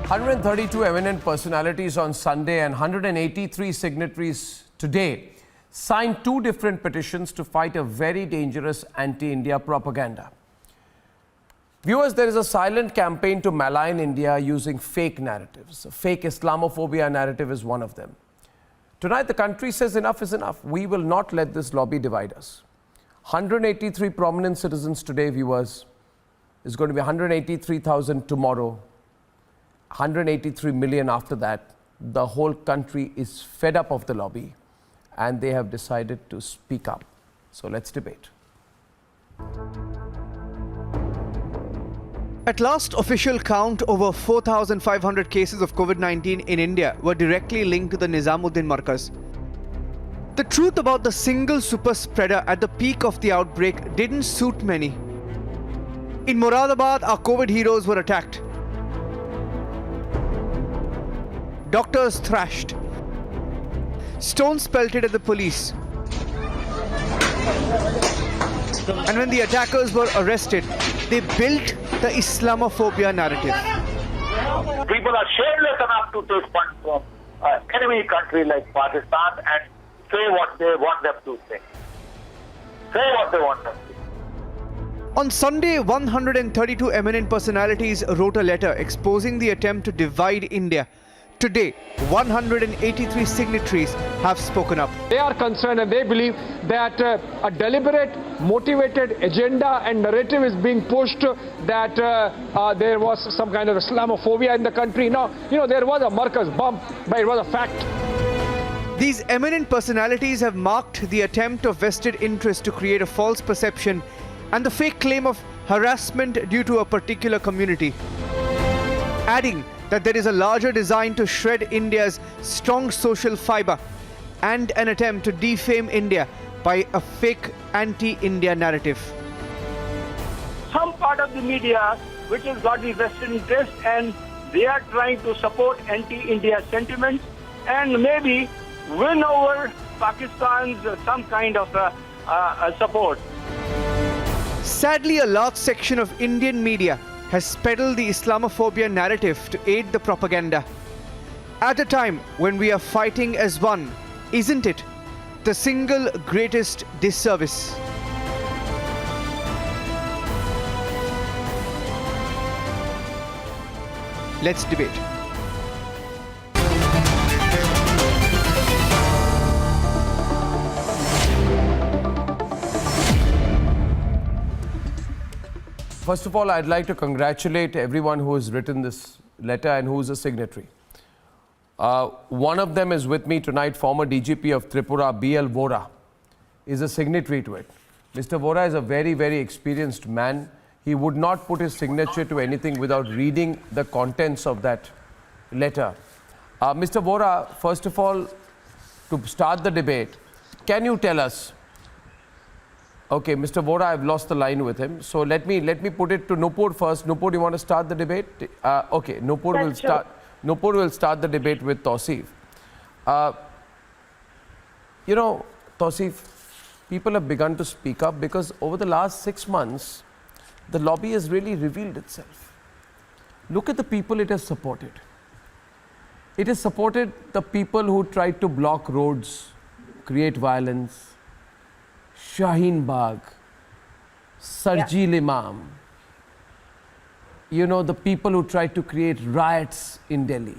132 eminent personalities on Sunday and 183 signatories today signed two different petitions to fight a very dangerous anti-India propaganda. Viewers, there is a silent campaign to malign India using fake narratives. A fake Islamophobia narrative is one of them. Tonight, the country says enough is enough. We will not let this lobby divide us. 183 prominent citizens today, viewers. It's going to be 183,000 tomorrow. 183 million after that. The whole country is fed up of the lobby and they have decided to speak up. So let's debate. At last official count, over 4,500 cases of COVID-19 in India were directly linked to the Nizamuddin Markaz. The truth about the single super spreader at the peak of the outbreak didn't suit many. In Moradabad, our COVID heroes were attacked. Doctors thrashed. Stones pelted at the police. And when the attackers were arrested, they built the Islamophobia narrative. People are shameless enough to take funds from enemy country like Pakistan and say what they want them to say. Say what they want them to say. On Sunday, 132 eminent personalities wrote a letter exposing the attempt to divide India. Today, 183 signatories have spoken up. They are concerned and they believe that a deliberate, motivated agenda and narrative is being pushed that there was some kind of Islamophobia in the country. Now, there was a Markaz bump, but it was a fact. These eminent personalities have marked the attempt of vested interest to create a false perception and the fake claim of harassment due to a particular community, adding that there is a larger design to shred India's strong social fibre and an attempt to defame India by a fake anti-India narrative. Some part of the media which has got the vested interest and they are trying to support anti-India sentiments and maybe win over Pakistan's some kind of support. Sadly, a large section of Indian media has peddled the Islamophobia narrative to aid the propaganda. At a time when we are fighting as one, isn't it the single greatest disservice? Let's debate. First of all, I'd like to congratulate everyone who has written this letter and who is a signatory. One of them is with me tonight, former DGP of Tripura, B.L. Vora, is a signatory to it. Mr. Vora is a very, very experienced man. He would not put his signature to anything without reading the contents of that letter. Mr. Vora, first of all, to start the debate, can you tell us? Okay, Mr. Vora, I've lost the line with him. So let me put it to Nupur first. Nupur, do you want to start the debate? Okay, Nupur will start. Nupur will start the debate with Tausif. Tausif, people have begun to speak up because over the last 6 months, the lobby has really revealed itself. Look at the people it has supported. It has supported the people who tried to block roads, create violence, Shaheen Bagh, Sarjeel Imam, the people who tried to create riots in Delhi,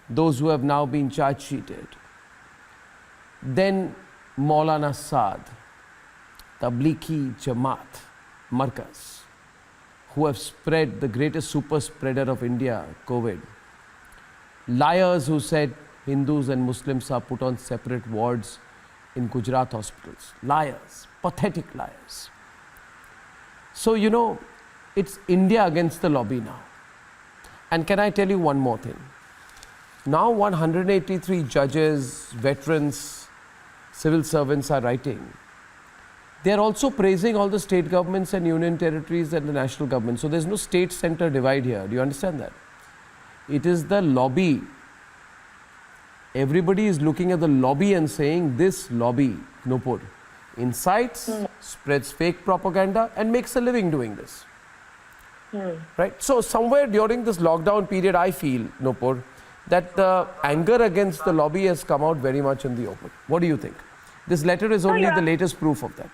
those who have now been charge sheeted. Then Maulana Saad, Tablighi Jamaat, Markaz, who have spread the greatest super spreader of India, COVID. Liars who said Hindus and Muslims are put on separate wards in Gujarat hospitals. Liars, pathetic liars. So, it's India against the lobby now. And can I tell you one more thing? Now 183 judges, veterans, civil servants are writing. They are also praising all the state governments and union territories and the national government. So there's no state-center divide here. Do you understand that? It is the lobby. Everybody is looking at the lobby and saying this lobby, Nupur, incites, spreads fake propaganda and makes a living doing this. Right? So somewhere during this lockdown period, I feel, Nupur, that the anger against the lobby has come out very much in the open. What do you think? This letter is only the latest proof of that.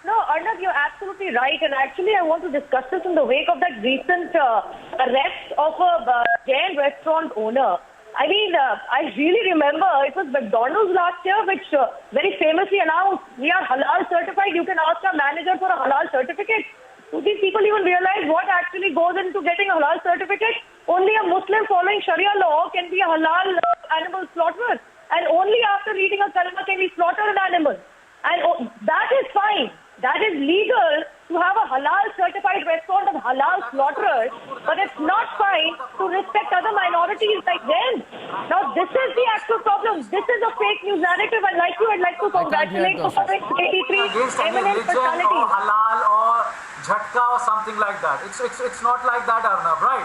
No, Arnab, you're absolutely right. And actually, I want to discuss this in the wake of that recent arrest of a Jain restaurant owner. I mean, I really remember it was McDonald's last year, which very famously announced, we are halal certified. You can ask our manager for a halal certificate. Do these people even realize what actually goes into getting a halal certificate? Only a Muslim following Sharia law can be a halal animal slaughterer. And only after reading a kalma can we slaughter an animal. And that is fine. That is legal to have a halal certified restaurant of halal slaughterers, but it's not fine to respect other minorities like them. Now, this is the actual problem. This is a fake news narrative, and like you, I'd like to congratulate for covering 83 eminent personalities. Halal or jhatka or something like that. It's not like that, Arnab, right?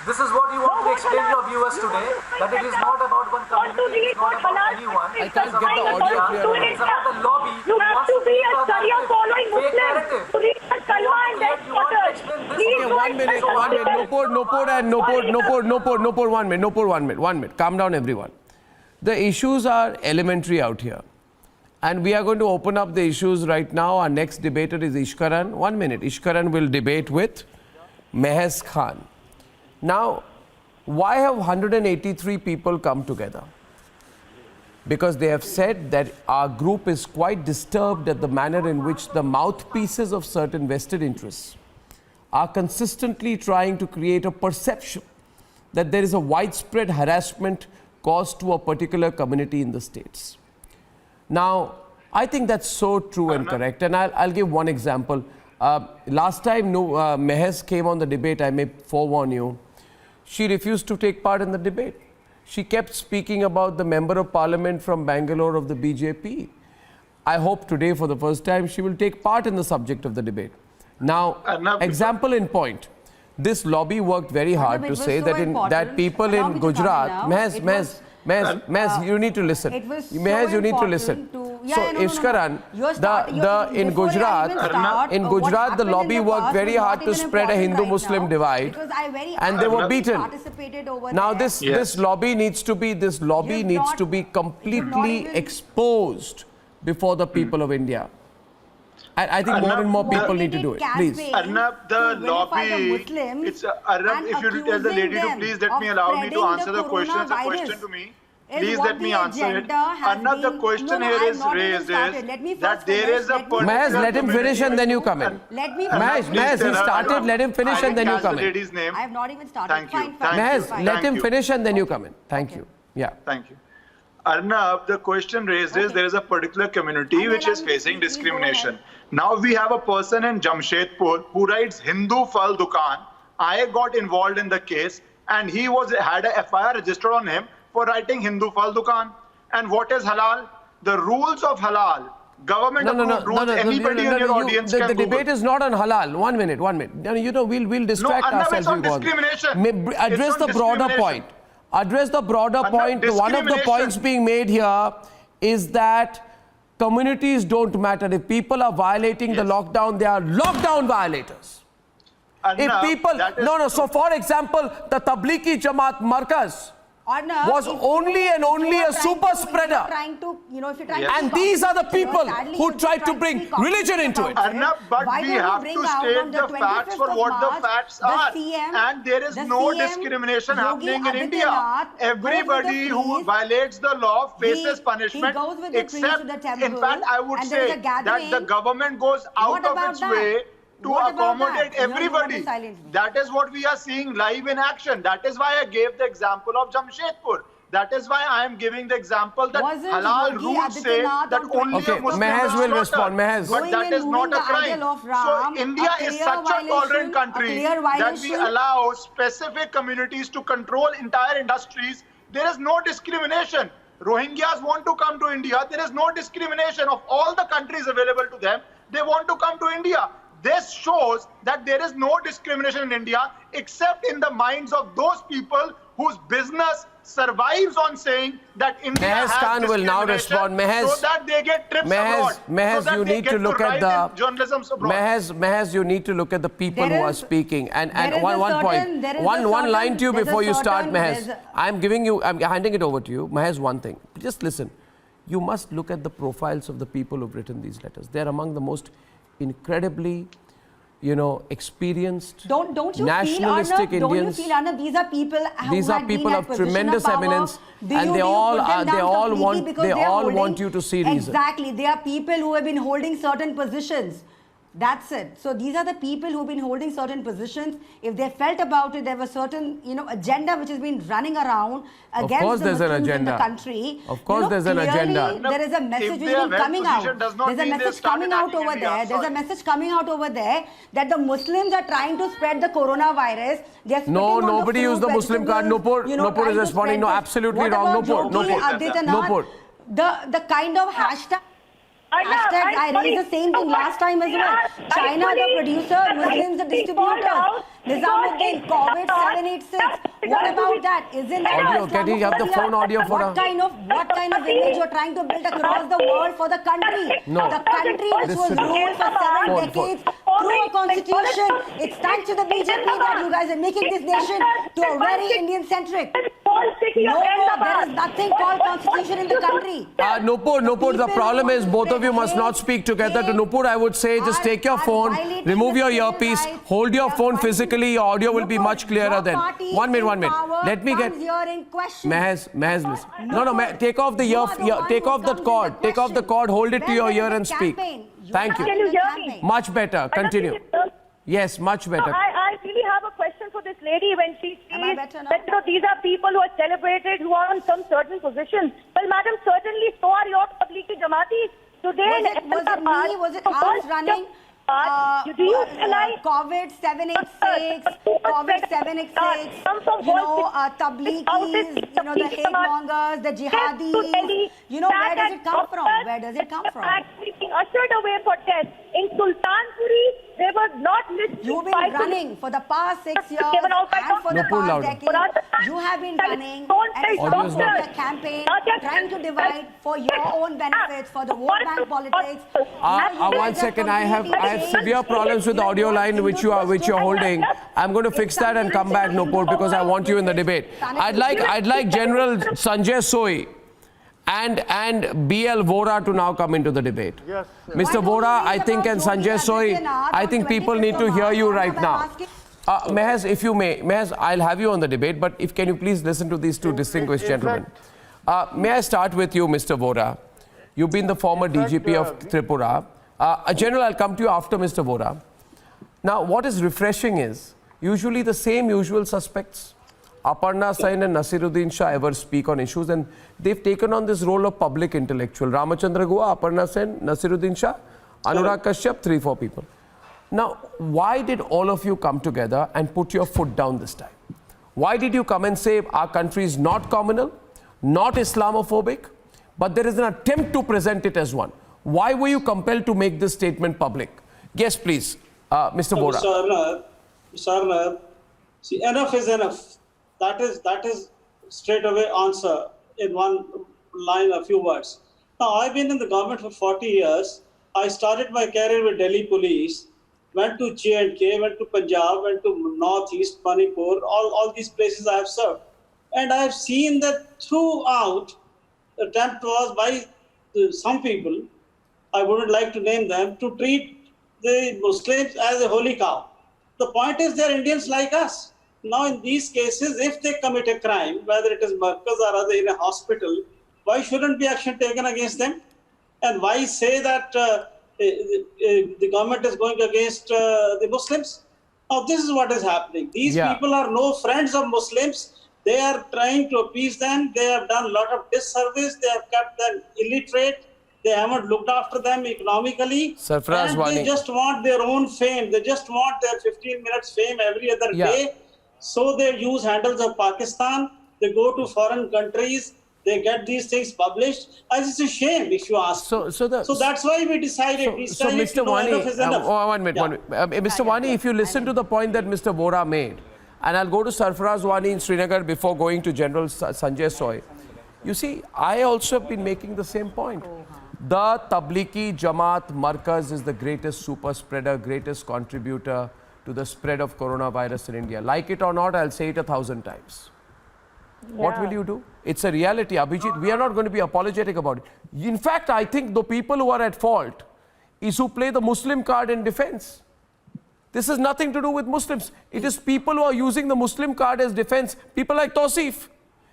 This is what you want to explain to your viewers today, that it is not about one community, it's not about anyone. I can't get the audio clear. It's about the lobby. You have to be a Sharia following Muslim to read the kalma and then slaughter. Okay, 1 minute, 1 minute. Nupur, 1 minute. Calm down, everyone. The issues are elementary out here. And we are going to open up the issues right now. Our next debater is Ishkaran. 1 minute. Ishkaran will debate with Mehez Khan. Now, why have 183 people come together? Because they have said that our group is quite disturbed at the manner in which the mouthpieces of certain vested interests are consistently trying to create a perception that there is a widespread harassment caused to a particular community in the states. Now, I think that's so true and correct. And I'll give one example. Last time Mehez came on the debate, I may forewarn you, she refused to take part in the debate. She kept speaking about the member of parliament from Bangalore of the BJP. I hope today for the first time she will take part in the subject of the debate. Now, example in point. This lobby worked very hard to say that people in Gujarat, Mehez, you need to listen. Mehez, you need to listen. Ishkaran, in Gujarat, the lobby worked very hard to spread a Hindu-Muslim divide, and they were beaten. Now, this lobby needs to be completely exposed before the people of India. I think more and more people need to do it. Please. Arnab, the lobby, it's Arnab, if you tell the lady to please allow me to answer the question. It's a question to me. Please let me answer it. Arnab, the question here is raised is that there is a particular... Mehez, let him finish and then you come in. Mehez, he started, let him finish and then you come in. I have not even started. Thank you. Mehez, let him finish and then you come in. Thank you. Yeah. Thank you. Arnab, the question raised is there is a particular community which is facing discrimination. Now we have a person in Jamshedpur who writes Hindu Fal Dukan. I got involved in the case and he had a FIR registered on him for writing Hindu Fal Dukan. And what is halal? The rules of halal. Government approved rules. Anybody in your audience can The debate is not on halal. 1 minute. We'll distract ourselves. It's on discrimination. Address the broader point. Address the broader point. One of the points being made here is that communities don't matter. If people are violating the lockdown, they are lockdown violators. If people... So for example, the Tablighi Jamaat Markaz was only a super spreader. And these are the people who tried to bring religion into it. Arnab, but we have to state the facts for what the facts are. And there is no discrimination happening in India. Everybody who violates the law faces punishment, except, in fact, I would say that the government goes out of its way to accommodate everybody. That is what we are seeing live in action. That is why I gave the example of Jamshedpur. That is why I am giving the example that halal rules say that only a Muslim Mehez will respond. Mehez. But that is not a crime. So India is such a tolerant country that we allow specific communities to control entire industries. There is no discrimination. Rohingyas want to come to India. There is no discrimination of all the countries available to them. They want to come to India. This shows that there is no discrimination in India except in the minds of those people whose business survives on saying that India Mehez has Khan will now discrimination, respond. Mehez, so that they get trips abroad. Mehez, so that you they need get to look at write the in journalism abroad. Mehez, you need to look at the people who are speaking. And one line to you before you start, Mehez. I'm handing it over to you. Mehez, one thing. Just listen. You must look at the profiles of the people who've written these letters. They're among the most incredibly, experienced, nationalistic Indians. Don't you feel, Arnab, these are people of tremendous eminence, and they all want you to see reason. Exactly, they are people who have been holding certain positions. That's it. So these are the people who've been holding certain positions. If they felt about it, there was certain, agenda which has been running around against the Muslims in the country. Of course, there's an agenda. There is a message which has been coming out. There's a message coming out over there. There's a message coming out over there that the Muslims are trying to spread the coronavirus. No, nobody used the Muslim card. Nopur is responding. No, absolutely wrong. Nopur. The kind of hashtag. I raised the same thing last time as well. China the producer, Muslims the distributor. Nizamuddin, COVID 786. What about that? Isn't that audio? Can you have the phone audio for what kind of image you're trying to build across the world for the country? No. The country which was ruled for 7 decades through a constitution. It's thanks to the BJP that you guys are making this nation to a very Indian-centric. No, there is nothing called constitution in the country. Nopur, the problem is both of you must not speak together. To Nopur, I would say just take your phone, remove your earpiece, hold your phone physically, your audio will be much clearer then. 1 minute. Let me get... Mehez, listen. No, take off the cord, hold it to your ear and speak. Thank you. Can you hear me? Much better. Continue. Yes, much better. I really have a question for this lady when she sees that these are people who are celebrated, who are on some certain positions. Well, madam, certainly so are your Tablighi Jamaatis. Today, was it us running? Do you realize COVID 786, Tablighis, the hate mongers, the jihadis, where does it come from? Actually being ushered away for tests. In Sultanpuri, they were not listed. You've been running for the past 6 years and for the past decade. You have been running and sponsored the campaign, trying to divide for your own benefits, for the vote bank politics. 1 second, I have severe problems with the audio line which you're holding. I'm going to fix that and come back, Nopur, because I want you in the debate. I'd like General Sanjay Soi and BL Vora to now come into the debate. Yes. Mr. Vora, I think, and Sanjay Soi, I think people need to hear you right now. Mehez, if you may, Mehez, I'll have you on the debate, but can you please listen to these two distinguished gentlemen? May I start with you, Mr. Vora? You've been the former DGP of Tripura. General, I'll come to you after Mr. Vora. Now, what is refreshing is, usually the same usual suspects, Aparna Sen and Nasiruddin Shah, ever speak on issues, and they've taken on this role of public intellectual. Ramachandra Goa, Aparna Sen, Nasiruddin Shah, Anurag Kashyap, 3-4 people. Now, why did all of you come together and put your foot down this time? Why did you come and say our country is not communal, not Islamophobic, but there is an attempt to present it as one? Why were you compelled to make this statement public? Yes, please, Mr. Vora. Mr. Arnab, see, enough is enough. That is straight away answer in one line, a few words. Now, I've been in the government for 40 years. I started my career with Delhi Police, went to J&K, went to Punjab, went to Northeast, Manipur, all these places I have served. And I have seen that throughout, the attempt was by some people, I wouldn't like to name them, to treat the Muslims as a holy cow. The point is they're Indians like us. Now, in these cases, if they commit a crime, whether it is Markaz or other in a hospital, why shouldn't be action taken against them? And why say that the government is going against the Muslims? Now, this is what is happening. These people are no friends of Muslims. They are trying to appease them. They have done a lot of disservice. They have kept them illiterate. They haven't looked after them economically. And they just want their own fame. They just want their 15 minutes fame every other day. So they use handles of Pakistan. They go to foreign countries. They get these things published. It's a shame, if you ask. So that's why we decided. Mr. Wani, 1 minute. Mr. Wani, if you listen to the point that Mr. Vora made, And I'll go to Sarfaraz Wani in Srinagar before going to General Sanjay Soy. You see, I also have been making the same point. The Tablighi Jamaat Markaz is the greatest super spreader, greatest contributor to the spread of coronavirus in India. Like it or not, I'll say it 1,000 times. Yeah. What will you do? It's a reality, Abhijit. We are not going to be apologetic about it. In fact, I think the people who are at fault is who play the Muslim card in defense. This has nothing to do with Muslims. It is people who are using the Muslim card as defense. People like Tausif.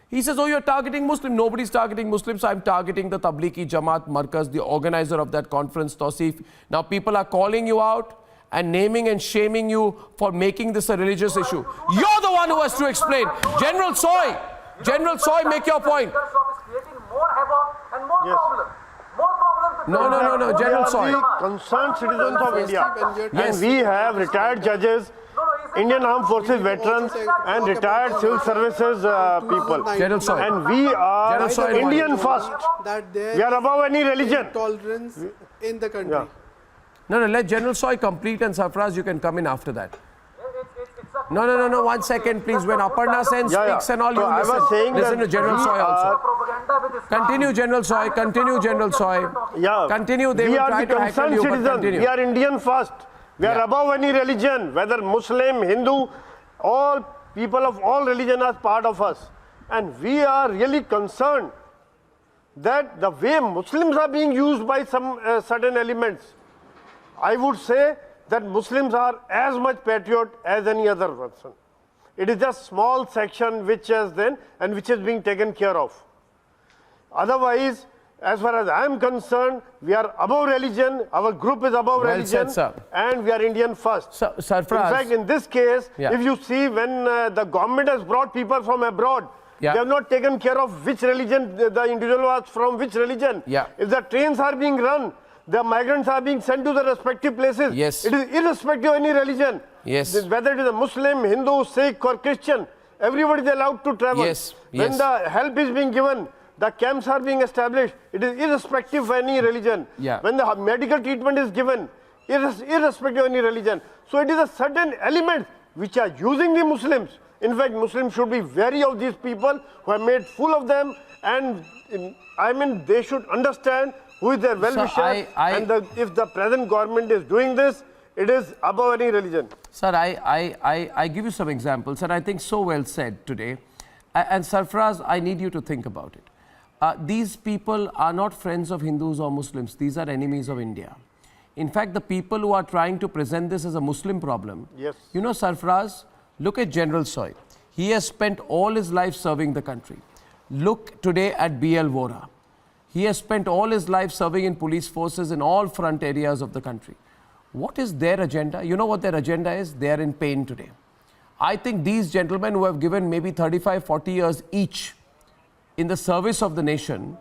He says, oh, you're targeting Muslims. Nobody's targeting Muslims. I'm targeting the Tablighi Jamaat Markaz, the organizer of that conference, Tausif. Now people are calling you out and naming and shaming you for making this a religious issue. You're the one who has to explain. General Soy, make your point. More havoc and more problems. No, General Soy. Concerned citizens of India. Yes. And we have retired judges, Indian Armed Forces veterans and retired civil services people. General Soy. And we are Indian first. We are above any religion. Tolerance in the country. Yeah. No, let General Soy complete and Sarfaraz, you can come in after that. No, 1 second please. When Aparna Sen speaks and all, you listen to General Soy also. Continue General Soy, Yeah. Continue, they will try to heckle you, but continue. We are Indian first. We are above any religion, whether Muslim, Hindu, all people of all religion are part of us. And we are really concerned that the way Muslims are being used by some certain elements, I would say that Muslims are as much patriot as any other person. It is just small section which is then and which is being taken care of. Otherwise, as far as I am concerned, we are above religion, our group is above religion, and we are Indian first. Sarfaraz. In fact, in this case, if you see when the government has brought people from abroad, they have not taken care of which religion the individual was from, which religion. If the trains are being run, the migrants are being sent to the respective places. It is irrespective of any religion. Whether it is a Muslim, Hindu, Sikh or Christian, everybody is allowed to travel. When the help is being given, the camps are being established, it is irrespective of any religion. When the medical treatment is given, irrespective of any religion. So it is a certain element which are using the Muslims. In fact, Muslims should be wary of these people who have made fool of them, and I mean they should understand who is their well-wisher, and if the present government is doing this, it is above any religion. Sir, I give you some examples, and I think so well said today. And Sarfaraz, I need you to think about it. These people are not friends of Hindus or Muslims. These are enemies of India. In fact, the people who are trying to present this as a Muslim problem, you know, Sarfaraz, look at General Soy. He has spent all his life serving the country. Look today at B.L. Vora. He has spent all his life serving in police forces in all front areas of the country. What is their agenda? You know what their agenda is? They are in pain today. I think these gentlemen who have given maybe 35, 40 years each in the service of the nation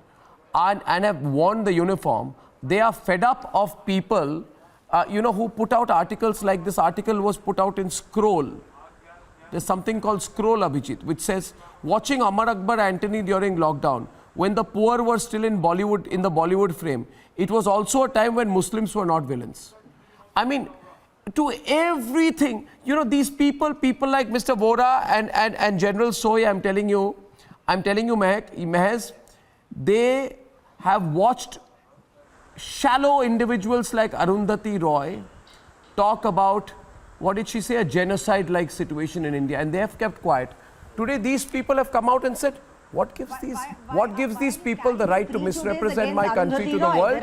and have worn the uniform, they are fed up of people, who put out articles like this article was put out in Scroll. There's something called Scroll, Abhijit, which says, watching Amar Akbar Antony during lockdown, when the poor were still in Bollywood, in the Bollywood frame, it was also a time when Muslims were not villains. I mean, to everything, these people like Mr. Vora and General Soy, I'm telling you, Mehez, they have watched shallow individuals like Arundhati Roy talk about, what did she say, a genocide-like situation in India, and they have kept quiet. Today, these people have come out and said, what gives these people the right to misrepresent my country to the world?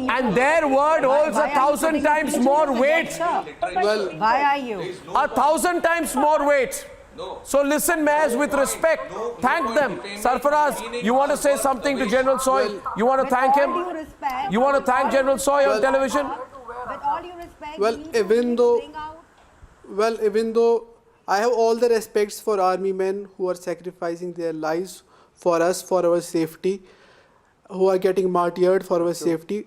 And their word holds 1,000 times more weight. Well, why are you? 1,000 times more weight. So listen, Maz, with respect, thank them. Sarfaraz, you want to say something to General Soy? You want to thank him? You want to thank General Soy on television? With all due respect, even though I have all the respects for army men who are sacrificing their lives for us, for our safety, who are getting martyred for our safety.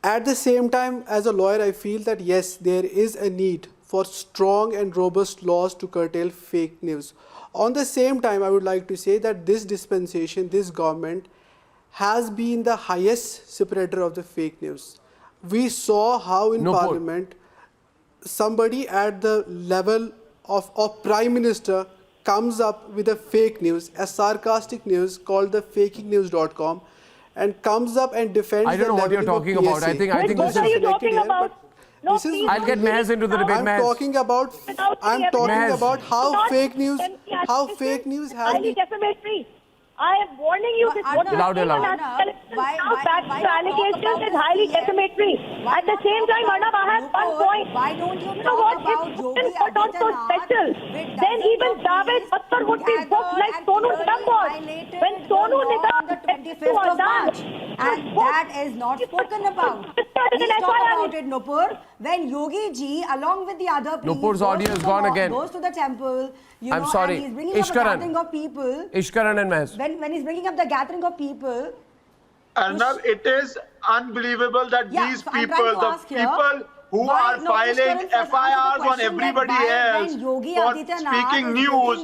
At the same time, as a lawyer, I feel that yes, there is a need for strong and robust laws to curtail fake news. On the same time, I would like to say that this dispensation, this government has been the highest spreader of the fake news. We saw how in Parliament, somebody at the level of Prime Minister comes up with a fake news, a sarcastic news called the fakingnews.com, and comes up and defends. I don't know what you're talking about. I think what this are is. you talking about? No, This is please, I'll get Mehez into the debate. I'm Mehez. talking about how Not fake news it's has highly been. defamatory. I am warning you. This what Louder, you're saying louder. why allegations is highly defamatory. At the same time, Arnab, I have one point. Why don't you know talk what? about If Yogi Putin got on so special, then even Javed Akhtar would be booked like Sonu Nigam was. When Sonu Nigam the 25th of March, and that is not spoken about. Please talk about it, Nupur. When Yogi ji, along with the other priests, Nupur's audio is gone again. goes to the temple, I'm sorry. and he's bringing up a gathering of people. Ishkaran and Mehez. When he's bringing up the gathering of people, Arnab, it is unbelievable that these people, the people who are filing FIRs on everybody else for speaking news,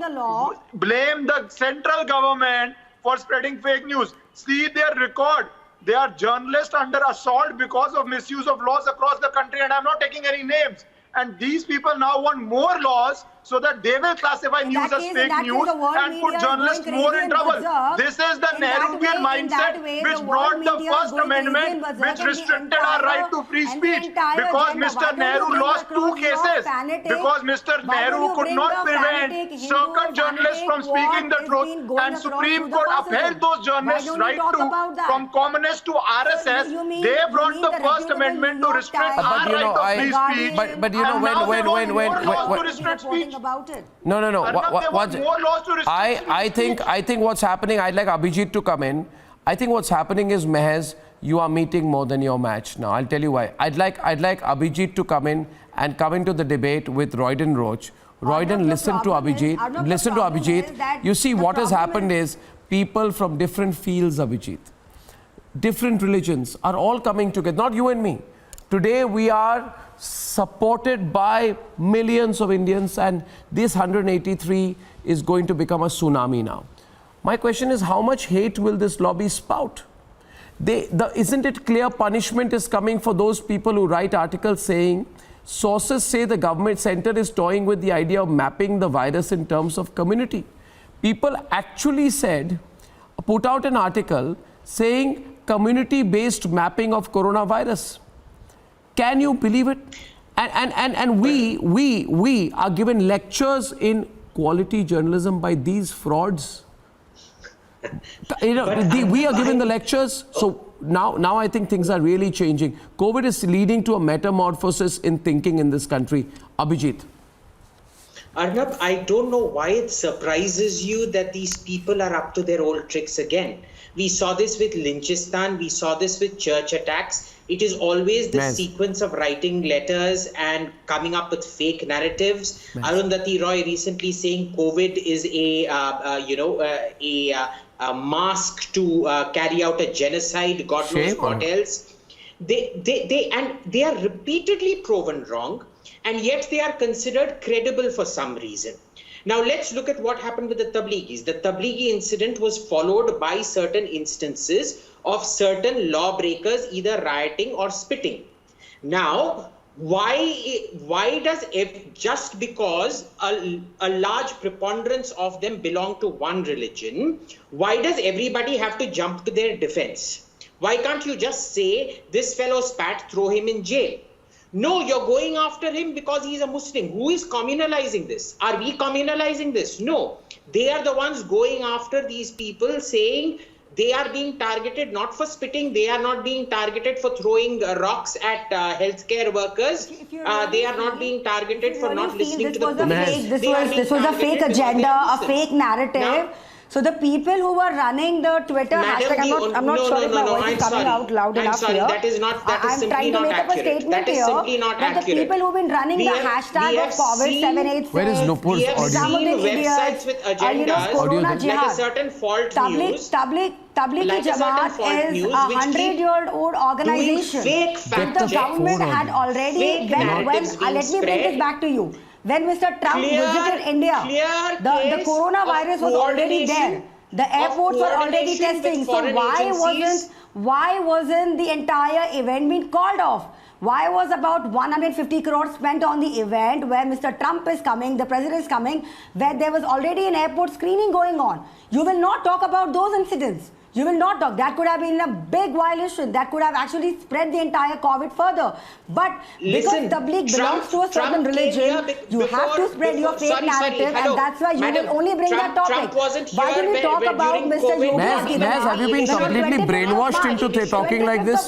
blame the central government for spreading fake news. See their record. They are journalists under assault because of misuse of laws across the country, and I'm not taking any names. And these people now want more laws so that they will classify news as fake news and put journalists more in trouble. This is the Nehruvian mindset which brought the First Amendment, which restricted our right to free speech. Because Mr. Nehru lost 2 cases. Because Mr. Nehru could not prevent certain journalists from speaking the truth, and Supreme Court upheld those journalists' right to, from communists to RSS. They brought the First Amendment to restrict our right of free speech. But you know, when No. I think what's happening, I'd like Abhijit to come in. I think what's happening is, Mehez, you are meeting more than your match now. I'll tell you why. I'd like Abhijit to come in and come into the debate with Royden Roach. Royden, listen to Abhijit. Listen to Abhijit. You see, what has happened is people from different fields, Abhijit, different religions are all coming together, not you and me. Today we are supported by millions of Indians, and this 183 is going to become a tsunami now. My question is, how much hate will this lobby spout? Isn't it clear punishment is coming for those people who write articles saying, sources say the government center is toying with the idea of mapping the virus in terms of community. People actually put out an article saying community-based mapping of coronavirus. Can you believe it? And we are given lectures in quality journalism by these frauds. We are given the lectures. So now I think things are really changing. COVID is leading to a metamorphosis in thinking in this country. Abhijit. Arnab, I don't know why it surprises you that these people are up to their old tricks again. We saw this with Lynchistan, we saw this with church attacks. It is always the sequence of writing letters and coming up with fake narratives. Arundhati Roy recently saying COVID is a mask to carry out a genocide, God knows what else. They are repeatedly proven wrong, and yet they are considered credible for some reason. Now let's look at what happened with the Tabligis. The Tablighi incident was followed by certain instances of certain lawbreakers either rioting or spitting. Now, why does just because a large preponderance of them belong to one religion, why does everybody have to jump to their defense? Why can't you just say, this fellow spat, throw him in jail? No, you're going after him because he's a Muslim. Who is communalizing this? Are we communalizing this? No. They are the ones going after these people, saying they are being targeted not for spitting, they are not being targeted for throwing rocks at healthcare workers, they are not being targeted for not listening to the police. This was a fake agenda, a fake narrative. So the people who were running the Twitter hashtag, I'm not sure if my voice is coming out loud enough here. That is simply not accurate. That is simply not accurate. The people who've been running the hashtag of COVID-786. Where is Nupur's audio? We have seen websites with agendas like a certain fault news. Tablighi Jamaat is a 100-year-old organization. The government had already, let me bring this back to you. When Mr. Trump visited India, the coronavirus was already there. The airports were already testing. So why wasn't the entire event being called off? Why was about 150 crores spent on the event where Mr. Trump is coming, the president is coming, where there was already an airport screening going on? You will not talk about those incidents. You will not talk. That could have been a big violation. That could have actually spread the entire COVID further. But because Tabligh belongs to a certain religion, you have to spread your faith narrative, and that's why you will only bring that topic. Why do you talk about Mr. Yogi? Mehaz, have you been completely brainwashed into talking like this?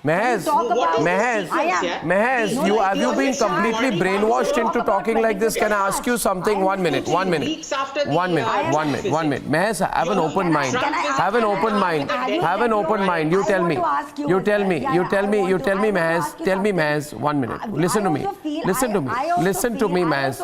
Mehaz, have you been completely brainwashed into talking like this? Can I ask you something? 1 minute. Mehaz, have an open mind. Have an open mind. You tell me, Mehaz. Tell me, Mehaz. 1 minute. Listen to me, Mehaz.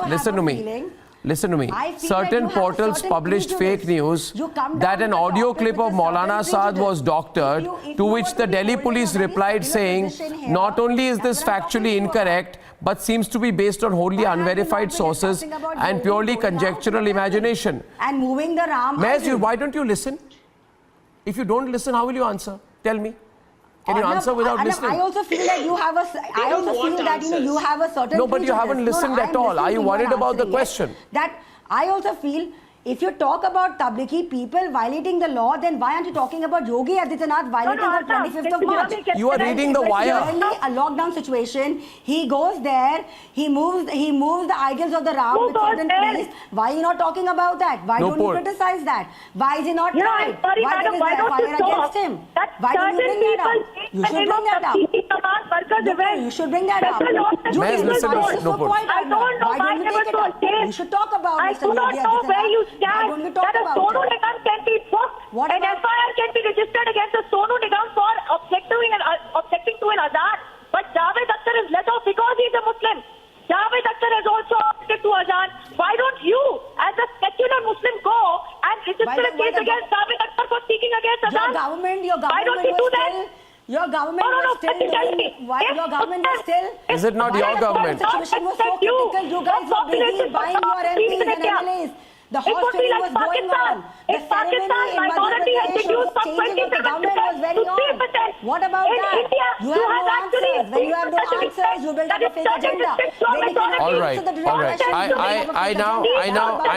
Listen to me. Certain portals published fake news that an audio clip of Maulana Saad was doctored, to which the Delhi police replied saying, not only is this factually incorrect, but seems to be based on wholly unverified sources and purely conjectural imagination. And moving the Ram. Mehaz, why don't you listen? If you don't listen, how will you answer? Tell me. Can you answer without listening? I also feel that you have a. I also feel that you have a certain. No, but you haven't listened at all. Are you worried about the question? That I also feel. If you talk about Tablighi people violating the law, then why aren't you talking about Yogi Adityanath violating the 25th of March? You are reading the wire. A lockdown situation. He goes there. He moves the idols of the Ram with certain priests. Why are you not talking about that? Why don't you criticize that? Why is he not tried? Why there is fire against him? Why don't you bring that up? You should bring that up. You should bring that up. Why don't you take it up? You should talk about Mr. Yogi Adityanath. That a Sonu Nigam can be booked and FIR can be registered against a Sonu Nigam for objecting to an Azan. But Javed Akhtar is let off because he is a Muslim. Javed Akhtar has also objected to Azan. Why don't you, as a secular Muslim, go and register a case against Javed Akhtar for speaking against Azan? Why don't you do that? Your government was still doing. Your government was still. Is it not your government? The situation was so critical. You guys were busy buying your MPs and MLAs. The hospital was going on. The ceremony in Madhya Pradesh was changing of the government was very on. What about that? You have no answers. When you have no answers, you build up a fake agenda. All right.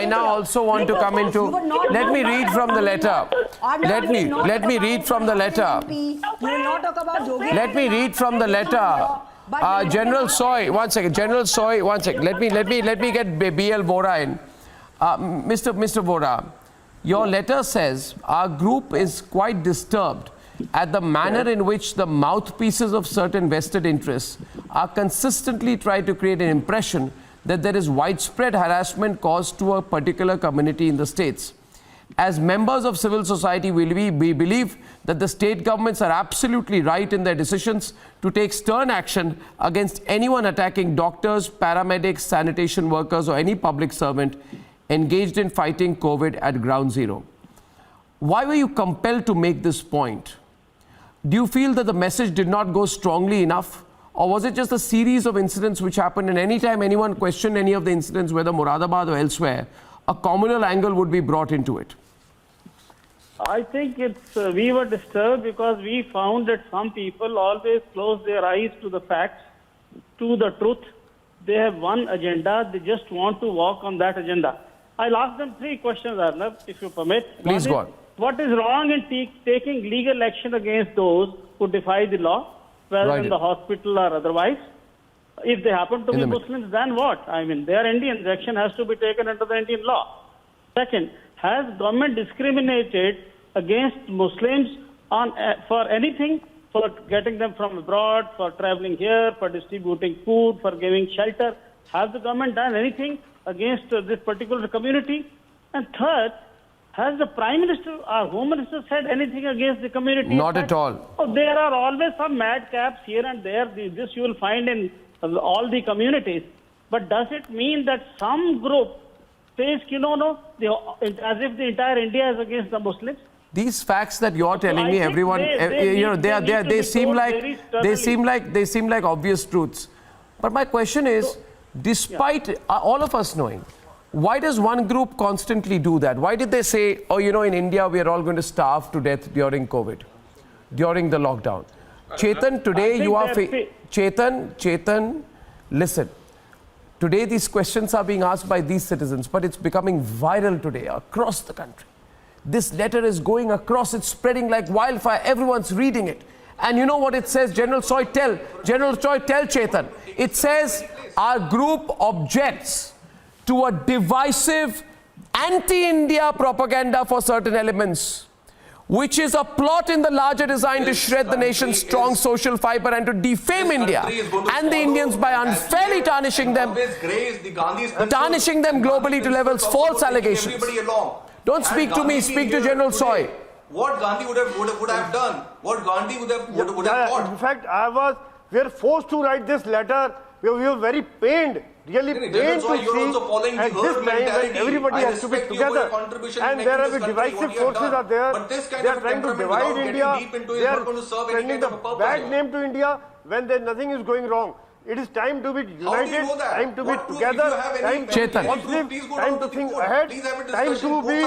I now also want to come into. Let me read from the letter. Let me read from the letter. Let me read from the letter. General Soy, one second. Let me get BL Vora in. Mr. Vora, your letter says our group is quite disturbed at the manner in which the mouthpieces of certain vested interests are consistently trying to create an impression that there is widespread harassment caused to a particular community in the states. As members of civil society, we believe that the state governments are absolutely right in their decisions to take stern action against anyone attacking doctors, paramedics, sanitation workers, or any public servant engaged in fighting COVID at ground zero. Why were you compelled to make this point? Do you feel that the message did not go strongly enough? Or was it just a series of incidents which happened, and any time anyone questioned any of the incidents, whether Moradabad or elsewhere, a communal angle would be brought into it? I think we were disturbed because we found that some people always close their eyes to the facts, to the truth. They have one agenda. They just want to walk on that agenda. I'll ask them 3 questions, Arnab, if you permit. Please go on. What is wrong in taking legal action against those who defy the law, whether in the hospital or otherwise? If they happen to be Muslims, then what? I mean, they are Indians. Action has to be taken under the Indian law. Second, has government discriminated against Muslims for anything? For getting them from abroad, for traveling here, for distributing food, for giving shelter? Has the government done anything against this particular community? And third, has the Prime Minister or Home Minister said anything against the community? Not at all. Oh, there are always some madcaps here and there. This you will find in all the communities. But does it mean that some group says, as if the entire India is against the Muslims? These facts that you're telling me, everyone, they seem like obvious truths. But my question is, despite all of us knowing, why does one group constantly do that? Why did they say, in India, we are all going to starve to death during COVID, during the lockdown? Chetan, Chetan, listen. Today these questions are being asked by these citizens, but it's becoming viral today across the country. This letter is going across, it's spreading like wildfire, everyone's reading it. And you know what it says, General Choi, tell Chetan. It says, our group objects to a divisive anti-India propaganda for certain elements, which is a plot in the larger design to shred the nation's strong social fiber and to defame India and the Indians by unfairly tarnishing them globally to levels false allegations. Don't speak to me, speak to General Choi. What Gandhi would have done, what Gandhi would have thought. In fact, we were forced to write this letter. We were very pained, really pained to see at this time when everybody has to be together. And there are divisive forces are there. They are trying to divide India. They are sending the bad name to India when nothing is going wrong. It is time to be united, time to be together, time to be positive, time to think ahead, time to be,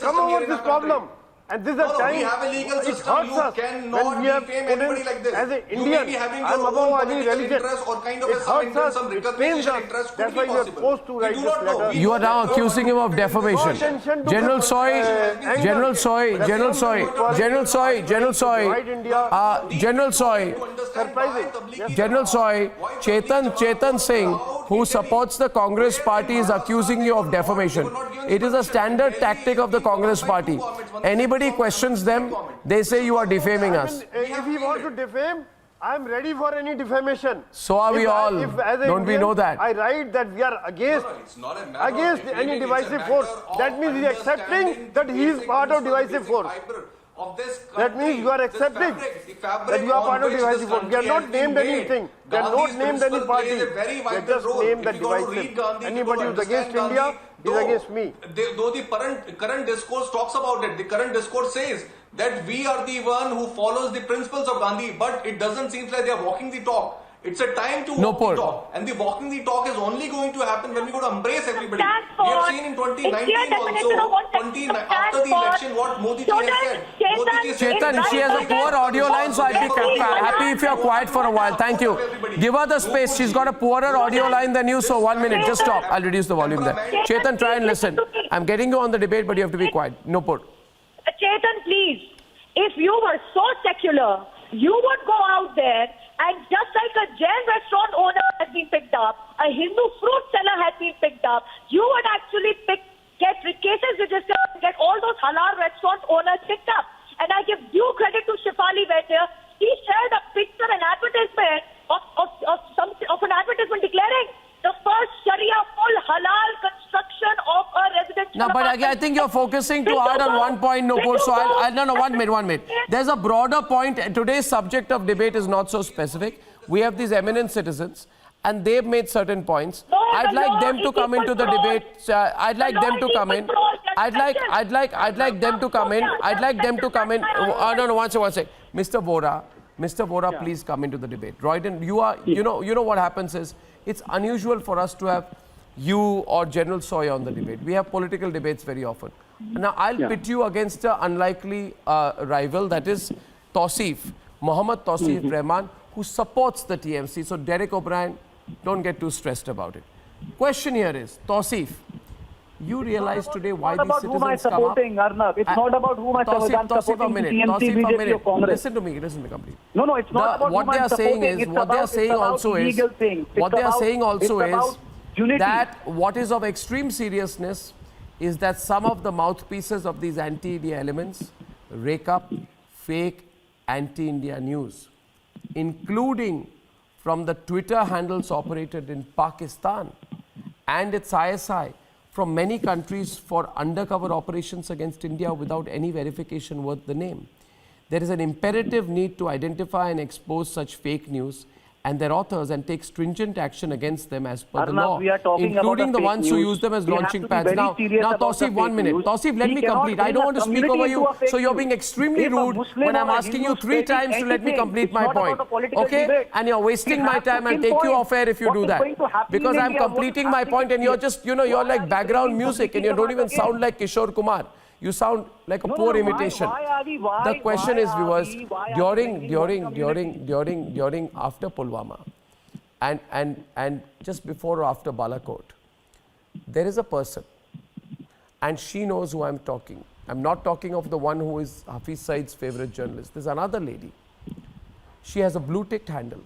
come over this problem. And this is the time we have a legal it system. hurts You us cannot when we have defame put anybody in, like this. as an You Indian, may be having I'm your above own any political religion. interest or kind of It a some hurts us, some it pains recognition us. interest could That's be why we are possible. forced to write We do this not know. letter. You are now accusing him of defamation. General Choi, Chetan Singh, who supports the Congress party, is accusing you of defamation. It is a standard tactic of the Congress party. Anybody questions them, they say you are defaming us. If he wants to defame, I am ready for any defamation. So are we all. Don't we know that? I write that we are against any divisive force. That means he is accepting that he is part of divisive force. That means you are accepting that you are part of divisive force. We are not named anything. We are not named any party. We are just named that divisive. Anybody who is against India is against me. Though the current discourse talks about it, the current discourse says that we are the one who follows the principles of Gandhi, but it doesn't seem like they are walking the talk. It's a time to walk the talk, and the walking the talk is only going to happen when we go to embrace everybody. We have seen in 2019 also, after the election, what Modi ji has said. Chetan, she has a poor audio line, so I'd be happy if you're quiet for a while. Thank you. Give her the space. She's got a poorer audio line than you, so 1 minute. Just stop. I'll reduce the volume there. Chetan, try and listen. I'm getting you on the debate, but you have to be quiet. No put. Chetan, please. If you were so secular, you would go out there and just like a Jain restaurant owner has been picked up, a Hindu fruit seller has been picked up, you would actually get cases registered and get all those halal restaurant owners picked up. And I give due credit to Shefali Bhatia. He shared a picture, an advertisement of an advertisement declaring the first Sharia full halal construction of a residential. No, but I think you're focusing too hard on one point, Nupur. So no, 1 minute. There's a broader point. Today's subject of debate is not so specific. We have these eminent citizens, and they've made certain points. I'd like them to come into the debate. I'd like them to come in. I'd like them to come in. I'd like them to come in. No, one sec. Mr. Vora, please come into the debate. Royden, you know what happens is, it's unusual for us to have you or General Choi on the debate. We have political debates very often. Now, I'll pit you against an unlikely rival, that is Mohammad Tausif Rahman, who supports the TMC. So, Derek O'Brien, don't get too stressed about it. Question here is, Tausif, you realize today why these citizens come up? Arnab. It's not about whom I'm supporting. Tausif, a minute. Listen to me complete. No, it's not about what they are saying is, what they are saying also is that what is of extreme seriousness is that some of the mouthpieces of these anti-India elements rake up fake anti-India news, including from the Twitter handles operated in Pakistan and its ISI from many countries for undercover operations against India without any verification worth the name. There is an imperative need to identify and expose such fake news and their authors and take stringent action against them as per the law, including the ones who use them as launching pads. Now, Tausif, 1 minute. Tausif, let me complete. I don't want to speak over you, so you're being extremely rude when I'm asking you 3 times to let me complete my point. Okay? And you're wasting my time. I'll take you off air if you do that. Because I'm completing my point and you're just, you're like background music and you don't even sound like Kishore Kumar. You sound like a poor imitation. The question is, viewers, during after Pulwama and just before or after Balakot, there is a person, and she knows who I'm talking. I'm not talking of the one who is Hafiz Saeed's favorite journalist. There's another lady. She has a blue-ticked handle,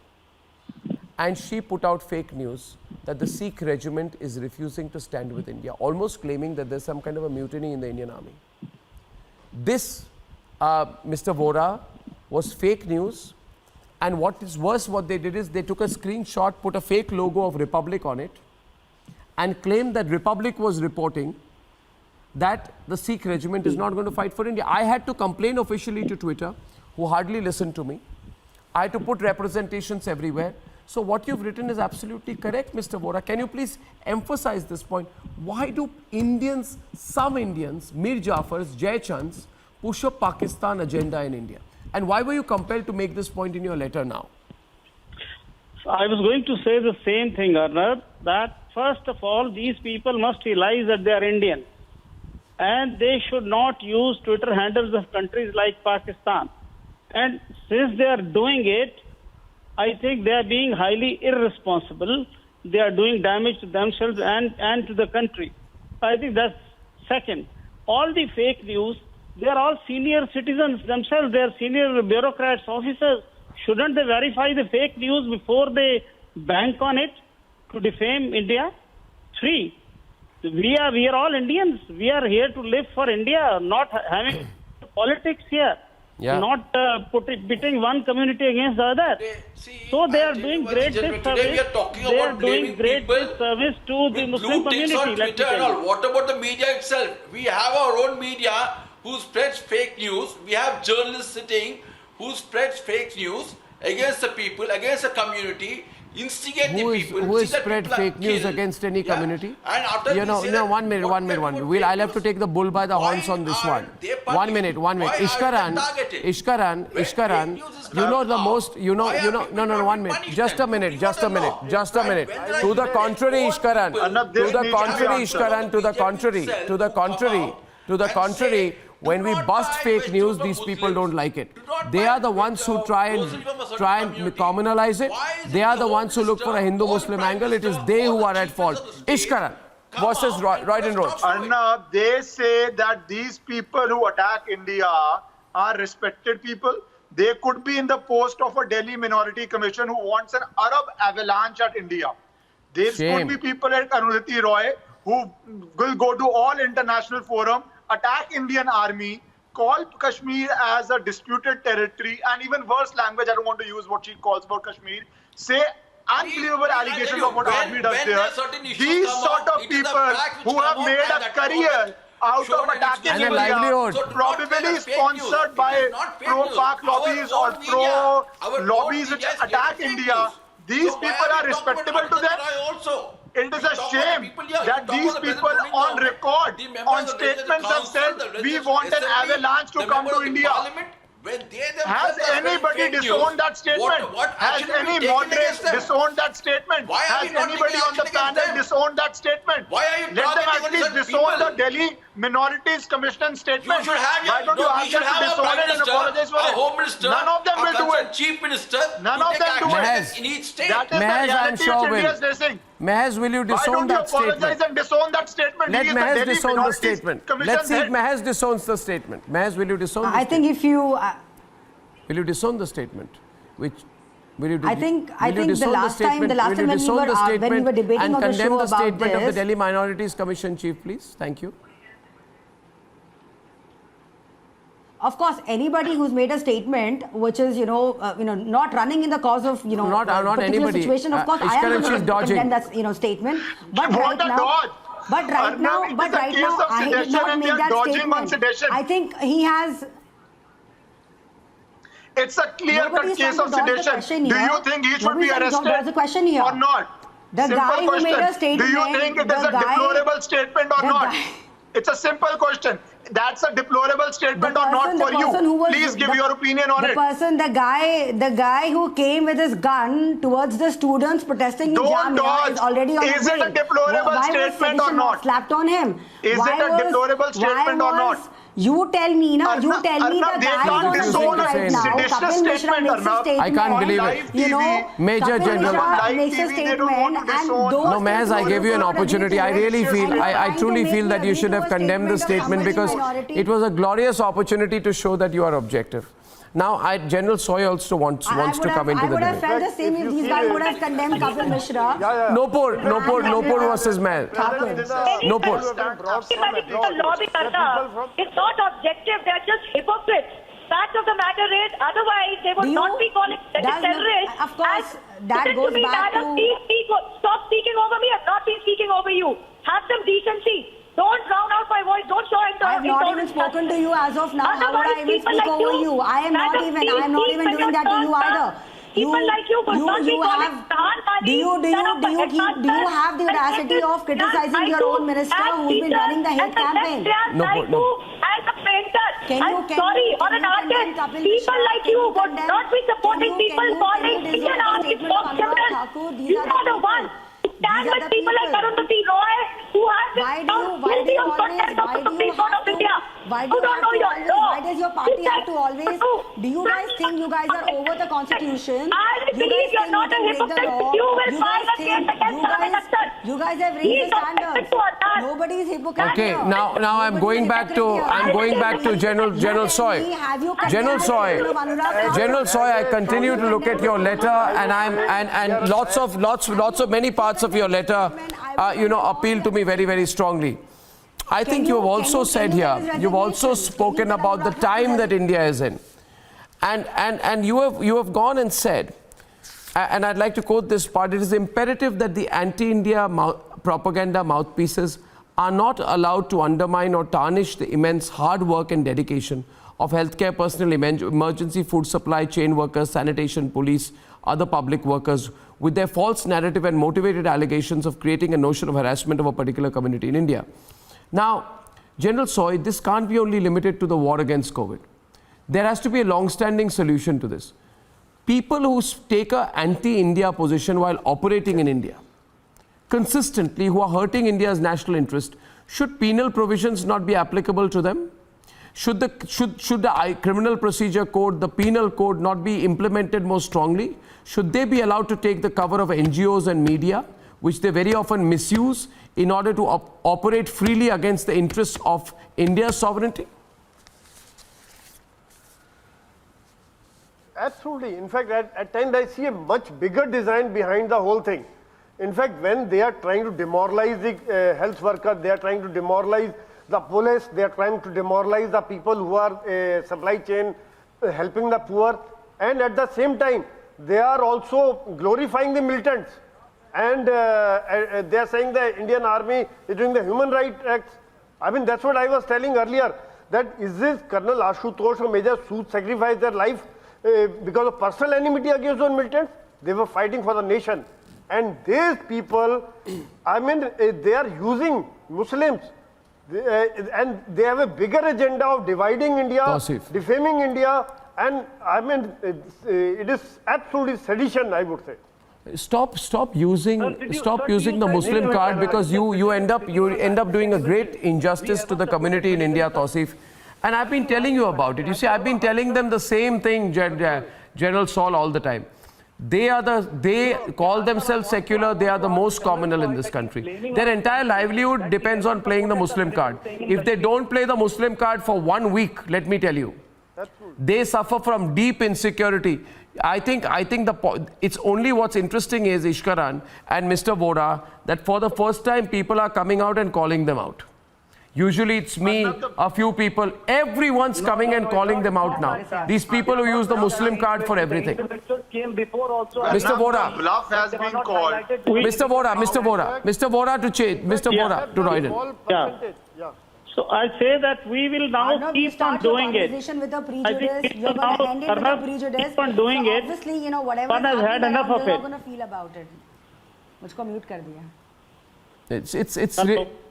and she put out fake news that the Sikh regiment is refusing to stand with India, almost claiming that there's some kind of a mutiny in the Indian army. This, Mr. Vora, was fake news, and what is worse, what they did is they took a screenshot, put a fake logo of Republic on it, and claimed that Republic was reporting that the Sikh regiment is not going to fight for India. I had to complain officially to Twitter, who hardly listened to me. I had to put representations everywhere. So what you've written is absolutely correct, Mr. Vora. Can you please emphasize this point? Why do Indians, some Indians, Mir Jafars, Jai Chands, push a Pakistan agenda in India? And why were you compelled to make this point in your letter now? I was going to say the same thing, Arnab, that first of all, these people must realize that they are Indian. And they should not use Twitter handles of countries like Pakistan. And since they are doing it, I think they are being highly irresponsible. They are doing damage to themselves and to the country. I think that's second. All the fake news, they are all senior citizens themselves. They are senior bureaucrats, officers. Shouldn't they verify the fake news before they bank on it to defame India? 3, we are all Indians. We are here to live for India, not having politics here. Yeah. Not pitting one community against the other. So they are doing great disservice. Today we are talking about blaming people disservice to the Muslim community. On Twitter and all. What about the media itself? We have our own media who spreads fake news. We have journalists sitting who spreads fake news against the people, against the community, instigate the people. Who is spread fake news against any community? And after one minute. I'll have to take the bull by the horns on this one. 1 minute. Ishkaran, you know the most, no, 1 minute. Just a minute. To the contrary, Ishkaran, to the contrary, when we bust fake news, these people don't like it. They are the ones who try and communalize it. They are the ones who look for a Hindu-Muslim angle. It is they who are at fault. Ishkaran versus Roy and Roach. Arnab, they say that these people who attack India are respected people. They could be in the post of a Delhi Minority Commission who wants an Arab avalanche at India. There could be people like Arundhati Roy who will go to all international forum, attack Indian army, call Kashmir as a disputed territory, and even worse language, I don't want to use what she calls about Kashmir, say unbelievable allegations of what army does there. These sort of people who have made a career out of attacking India, probably sponsored by pro-Pak lobbies or pro-lobbies which attack India, these people are respectable to them. It is a shame that these people on record, on statements have said, we want an avalanche to come to India. Has anybody disowned that statement? Has any moderate disowned that statement? Has anybody on the panel disowned that statement? Let them at least disown the Delhi Minorities Commission statement. Why don't you ask them to disown it and apologize for it? Home Minister, none of them will do it. Chief Minister, none of them do it. In each state. That is the reality which India is facing. Mehez, will you disown that statement? Why don't you apologize and disown that statement? Let Mehez disown the statement. Let's see if Mehez disowns the statement. Mehez, will you disown the statement? I think if you... will you disown the statement? I think the last time when we were debating on the show about this... And condemn the statement of the Delhi Minorities Commission Chief, please. Thank you. Of course, anybody who's made a statement which is, not running in the cause of, not particular anybody. Situation, of course, I am going to condemn that, statement. But right now, I did not make that statement. I think he has... It's a clear-cut case of sedition. Do you think he should be arrested or not? The guy who made a statement... Do you think it is a deplorable statement or not? It's a simple question. That's a deplorable statement or not for you? Please give your opinion on it. The guy who came with his gun towards the students protesting in Jamia is already on Is it a deplorable statement or not? Slapped on him. Is it a deplorable statement or not? You tell me, na? You tell me the guy who's on the right now, Kapil Mishra makes a statement. I can't believe it. You know, Major General makes a statement, and those. No, Mehaz, I gave you an opportunity. I really feel, I truly feel that you should have condemned the statement because it was a glorious opportunity to show that you are objective. Now, General Soy also wants to come into the debate. I would have felt the same if these guys would have condemned Kapil Mishra. Nopur versus Mehaz. Nopur. It's not objective, they're just hypocrites. Fact of the matter is, otherwise they would not be calling terrorists. Of course, that goes back to... Stop speaking over me. I've not been speaking over you. Have some decency. Don't drown out my voice. Don't show it. I have not even spoken to you as of now. How would I even speak over you? I am not even doing that to you either. People like you would not be calling do you have the audacity of criticizing your own minister who's been running the hate campaign? No. As a painter, I'm sorry, or an artist, people like you would not be supporting people calling Indian artists for criminals. You are the one. Stand with people like Arundhati Roy, who have been found guilty of contempt of the Supreme Court of India. Why does your party have to always... Do you guys think you guys are over the constitution? I believe you're not a hypocrite. You will file a case against you guys have raised the standards. Nobody is hypocrite. Okay, now I'm going back to General Soy. General Soy, I continue to look at your letter, and lots of many parts of your letter, appeal to me very, very strongly. I think you have also said here, you've also spoken about the time that India is in. And you have gone and said, and I'd like to quote this part, it is imperative that the anti-India propaganda mouthpieces are not allowed to undermine or tarnish the immense hard work and dedication of healthcare personnel, emergency food supply chain workers, sanitation, police, other public workers, with their false narrative and motivated allegations of creating a notion of harassment of a particular community in India. Now, General Soy, this can't be only limited to the war against COVID. There has to be a long-standing solution to this. People who take an anti-India position while operating in India, consistently, who are hurting India's national interest, should penal provisions not be applicable to them? Should the criminal procedure code, the penal code, not be implemented more strongly? Should they be allowed to take the cover of NGOs and media, which they very often misuse in order to operate freely against the interests of India's sovereignty? Absolutely. In fact, at times I see a much bigger design behind the whole thing. In fact, when they are trying to demoralize the health workers, they are trying to demoralize the police, they are trying to demoralize the people who are supply chain, helping the poor, and at the same time, they are also glorifying the militants. And they are saying the Indian army is doing the human rights acts. I mean, that's what I was telling earlier, that is this Colonel Ashutosh or Major Sood sacrificed their life because of personal enmity against those militants? They were fighting for the nation. And these people, I mean, they are using Muslims. And they have a bigger agenda of dividing India, defaming India, and I mean, it is absolutely sedition, I would say. Stop using the Muslim card, because you end up doing a great injustice to the community in India, Tausif. And I've been telling you about it. You see, I've been telling them the same thing, General Saul, all the time. They call themselves secular. They are the most communal in this country. Their entire livelihood depends on playing the Muslim card. If they don't play the Muslim card for 1 week, let me tell you, they suffer from deep insecurity. I think it's only what's interesting is Ishkaran and Mr. Voda that for the first time people are coming out and calling them out. Usually it's me, a few people, everyone's coming and calling them out now. These people who use the Muslim card for everything. Mr. Voda, bluff has been called. Mr. Voda to change, Mr. Voda to Royden. Yeah. So I say that we will now keep on doing it. With a prejudice, you're going to end it with a prejudice. Keep on doing it. Obviously, you know, whatever one has had enough of it. You're not going to feel about it. Mujhko mute kar diya.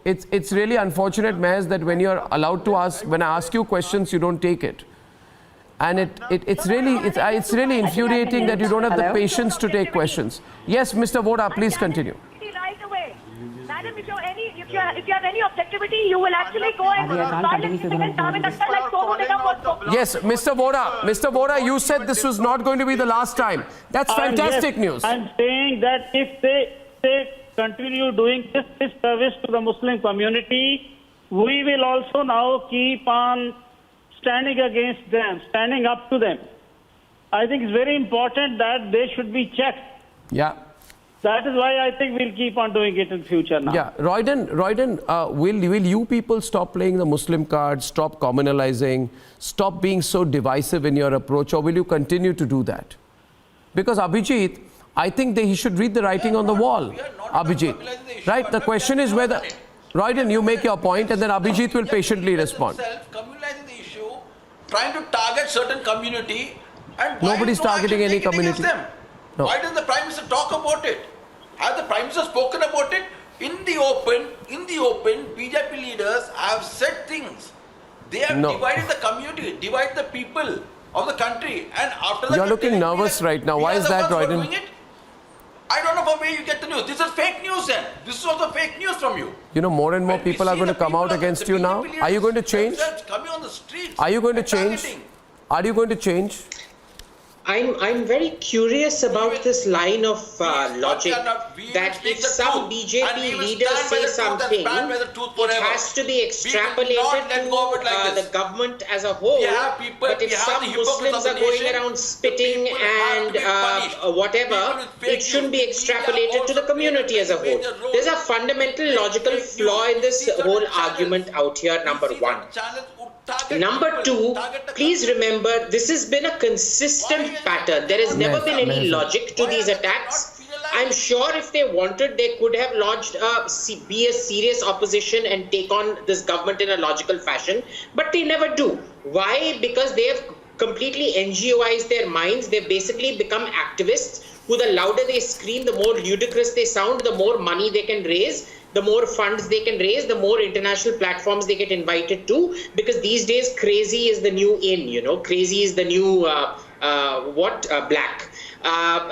It's really unfortunate, Mehaz, that when you're allowed to ask, when I ask you questions, you don't take it. And it's really infuriating that you don't have the patience to take questions. Yes, Mr. Voda, please continue. Right away. That Madam, if you have any objectivity, you will actually go and silence like so many. Yes, Mr. Vora, you said this was not going to be the last time. That's fantastic news. I'm saying that if they continue doing this service to the Muslim community, we will also now keep on standing against them, standing up to them. I think it's very important that they should be checked. Yeah. That is why I think we'll keep on doing it in future now. Yeah, Royden, will you people stop playing the Muslim card, stop communalizing, stop being so divisive in your approach, or will you continue to do that? Because Abhijit, I think that he should read the writing on the wall. Abhijit, right? The question is whether, Royden, you make your point and then Abhijit will patiently respond. Communalizing the issue, trying to target certain community, and nobody's targeting any community. No. Why doesn't the Prime Minister talk about it? Has the Prime Minister spoken about it? In the open, BJP leaders have said things. They have divided the community, divided the people of the country, and after that... You're looking nervous right now. Why is that, Royden? I don't know from where you get the news. This is fake news then. This is also fake news from you. You know, more and more people are going to come out against you now. Are you going to change? Coming on the streets. Are you going to change? Are you going to change? I'm very curious about this line of logic that if some BJP leader says something, it has to be extrapolated to the government as a whole. But if some Muslims are going around spitting and whatever, it shouldn't be extrapolated to the community as a whole. There's a fundamental logical flaw in this whole argument out here, number one. Number two, please remember, this has been a consistent pattern. There has never been any logic to these attacks. I'm sure if they wanted, they could have lodged be a serious opposition and take on this government in a logical fashion, but they never do. Why? Because they have completely NGOized their minds. They've basically become activists who, the louder they scream, the more ludicrous they sound, the more money they can raise, the more funds they can raise, the more international platforms they get invited to, because these days crazy is the new in, you know, crazy is the new black.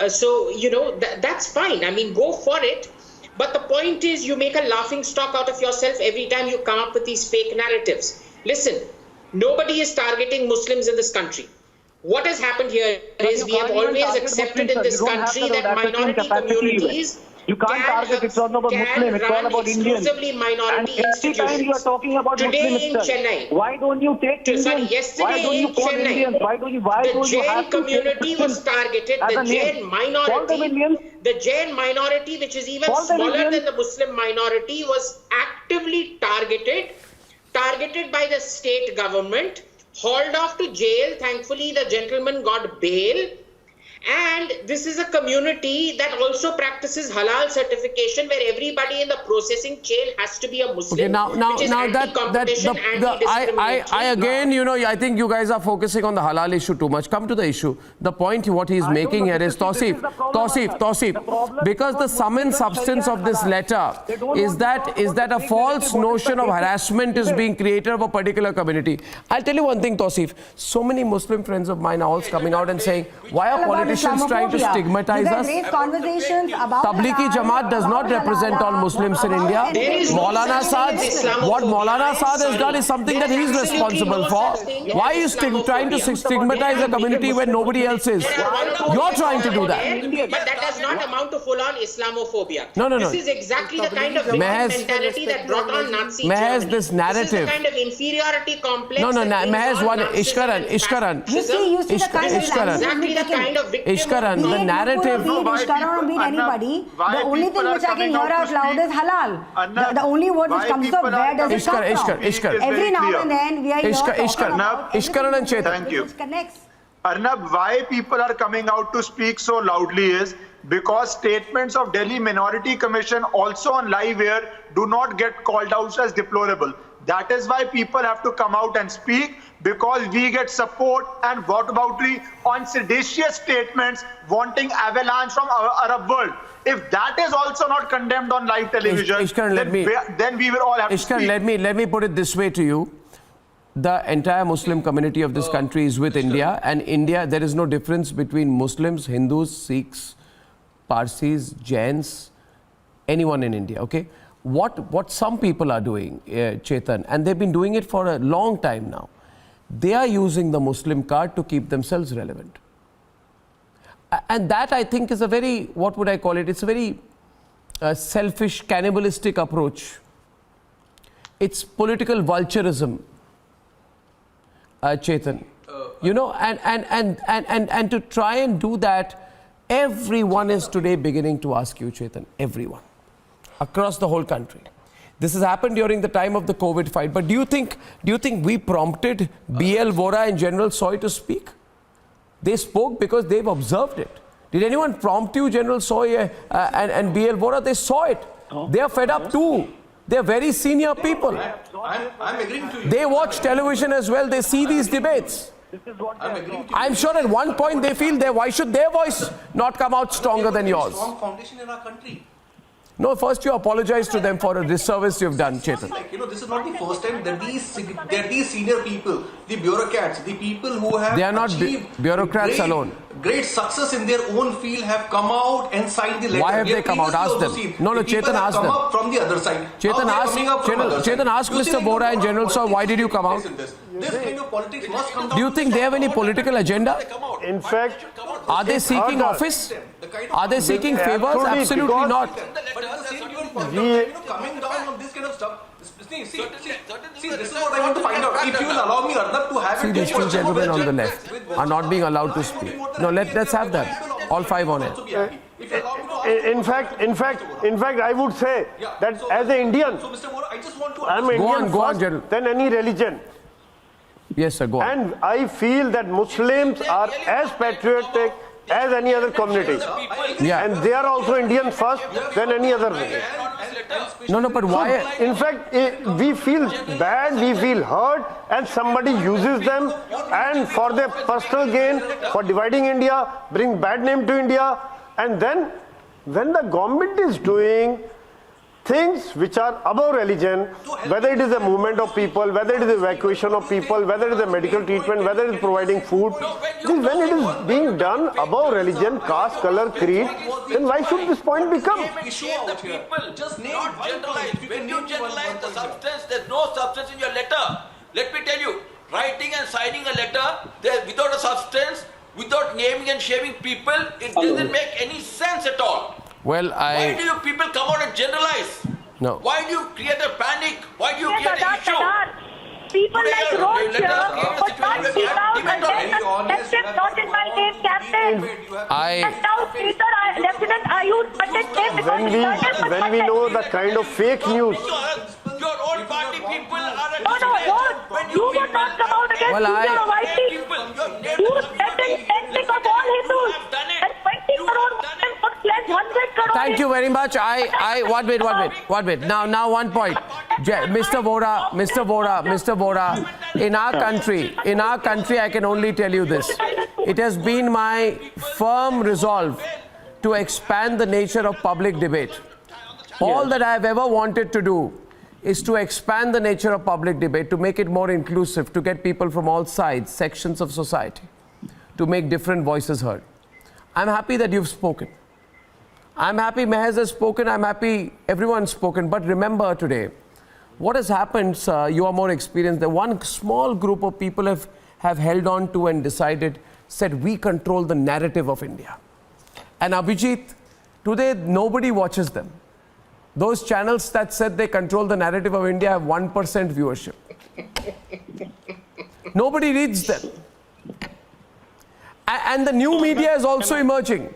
So, you know, that's fine. I mean, go for it. But the point is, you make a laughing stock out of yourself every time you come up with these fake narratives. Listen, nobody is targeting Muslims in this country. What has happened here is we have always accepted in this country that minority communities you can't target, it's not about Muslim, it's all about Indians. And every time you are talking about today Muslims, in Chennai, why don't you take Indians? Yesterday in Chennai, the Jain community was targeted, the Jain minority, which is even smaller than the Muslim minority, was actively targeted by the state government, hauled off to jail. Thankfully, the gentleman got bail. And this is a community that also practices halal certification, where everybody in the processing chain has to be a Muslim. Okay, now I again, you know, I think you guys are focusing on the halal issue too much. Come to the issue. The point what he is making here is Tausif, because the sum and substance of this letter is that a false notion of harassment is being created of a particular community. I'll tell you one thing, Tausif. So many Muslim friends of mine are also coming out and saying, why are politicians trying to stigmatize us? Tablighi Jamaat does not represent all Muslims in India. What Maulana Saad has done is something that he is responsible for. Why are you trying to stigmatize a community when nobody else is? You're trying to do that. But that does not amount to full-on Islamophobia. No. This is exactly the kind of mentality that brought on Nazi Germany. This narrative. This is the kind of inferiority complex. Ishkaran. You see the kind of exactly the kind of Ishkaran, the narrative. Ishkaran beat anybody. The only thing which I can hear out loud is halal. The only word which comes up, where does it come from? Every now and then we are Ishkaran and Chetan. Thank you. Arnab, why people are coming out to speak so loudly is because statements of Delhi Minority Commission also on live air do not get called out as deplorable. That is why people have to come out and speak, because we get support and whataboutery on seditious statements wanting avalanche from our Arab world. If that is also not condemned on live television, then we will all have to speak. Let me put it this way to you. The entire Muslim community of this country is with India, and India, there is no difference between Muslims, Hindus, Sikhs, Parsis, Jains, anyone in India, okay? what some people are doing, Chetan, and they've been doing it for a long time now. They are using the Muslim card to keep themselves relevant. And that, I think, is a very, what would I call it? It's a very selfish, cannibalistic approach. It's political vulturism, Chetan. You know, and to try and do that, everyone is today beginning to ask you, Chetan, everyone, across the whole country. This has happened during the time of the COVID fight, but do you think we prompted B.L. Vora and General Soy to speak? They spoke because they've observed it. Did anyone prompt you, General Soy and B.L. Vora? They saw it. They are fed up too. They are very senior people. I'm agreeing to you. They watch television as well. They see these debates. I'm sure at one point they feel why should their voice not come out stronger than yours? Strong foundation in our country. No, first you apologize to them for a disservice you've done, Chetan. Like, this is not the first time that these senior people, the bureaucrats, the people who have they are not bureaucrats alone. Great success in their own field have come out and signed the letter. Why have they come out? Ask them. No, Chetan, ask them. Come up from the other side. Chetan, ask Mr. Vora and General Soy, why did you come out? This kind of politics must come down. Do you think they have any political agenda? In fact, are they seeking office? Are they seeking favors? Absolutely not. But at the same time, coming down on this kind of stuff. See, this is what I want to find out. If you will allow me, Arnab, to have See, these two gentlemen on the left are not being allowed to speak. No, let's have that. All five on it. In fact, I would say that as an Indian, I'm Indian first than any religion. Yes, sir, go on. And I feel that Muslims are as patriotic as any other community. Yeah. And they are also Indian first than any other religion. No, but why? So, in fact, we feel bad, we feel hurt, and somebody uses them and for their personal gain, for dividing India, bring bad name to India. And then, when the government is doing things which are above religion, whether it is a movement of people, whether it is evacuation of people, whether it is a medical treatment, whether it is providing food, when it is being done above religion, caste, color, creed, then why should this point become? The people, just not generalize. When you generalize the substance, there's no substance in your letter. Let me tell you, writing and signing a letter without a substance, without naming and shaming people, it doesn't make any sense at all. Well, Why do you people come out and generalize? No. Why do you create a panic? Why do you create an issue? People like Rohit here would not speak out against the not in my name, Captain. Left out Peter, Lieutenant Ayush Pandit name because when we know the kind of fake news. Your own party people are No, you would not come out against Peter or white people. You said the ethnic of all Hindus. And 20 crore Muslims would pledge 100 crore. Thank you very much. One minute. Now 1 point. Mr. Vora, in our country, I can only tell you this. It has been my firm resolve to expand the nature of public debate. All that I have ever wanted to do is to expand the nature of public debate, to make it more inclusive, to get people from all sides, sections of society, to make different voices heard. I'm happy that you've spoken. I'm happy Mehez has spoken. I'm happy everyone's spoken. But remember today, what has happened, sir, you are more experienced, that one small group of people have held on to and said we control the narrative of India. And Abhijit, today nobody watches them. Those channels that said they control the narrative of India have 1% viewership. Nobody reads them. And the new media is also emerging.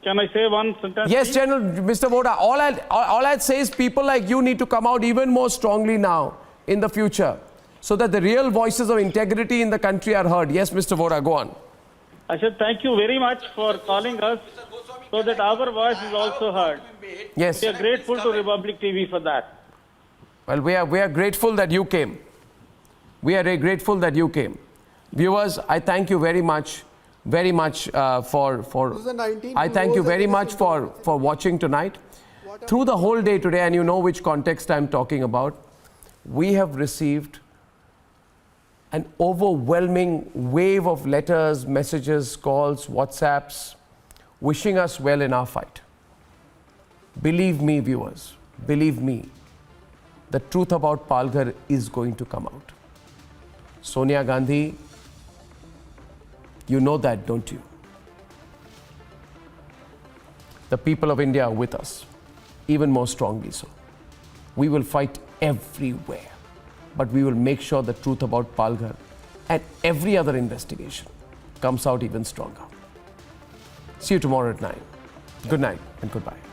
Can I say one sentence? Yes, General, Mr. Vora, all I'd say is people like you need to come out even more strongly now in the future so that the real voices of integrity in the country are heard. Yes, Mr. Vora, go on. I should thank you very much for calling us so that our voice is also heard. Yes. We are grateful to Republic TV for that. Well, we are grateful that you came. We are grateful that you came. Viewers, I thank you very much I thank you very much for watching tonight. Through the whole day today, and you know which context I'm talking about, we have received an overwhelming wave of letters, messages, calls, WhatsApps, wishing us well in our fight. Believe me, viewers, believe me, the truth about Palghar is going to come out. Sonia Gandhi, you know that, don't you? The people of India are with us, even more strongly so. We will fight everywhere, but we will make sure the truth about Palghar and every other investigation comes out even stronger. See you tomorrow at 9. Good night and goodbye.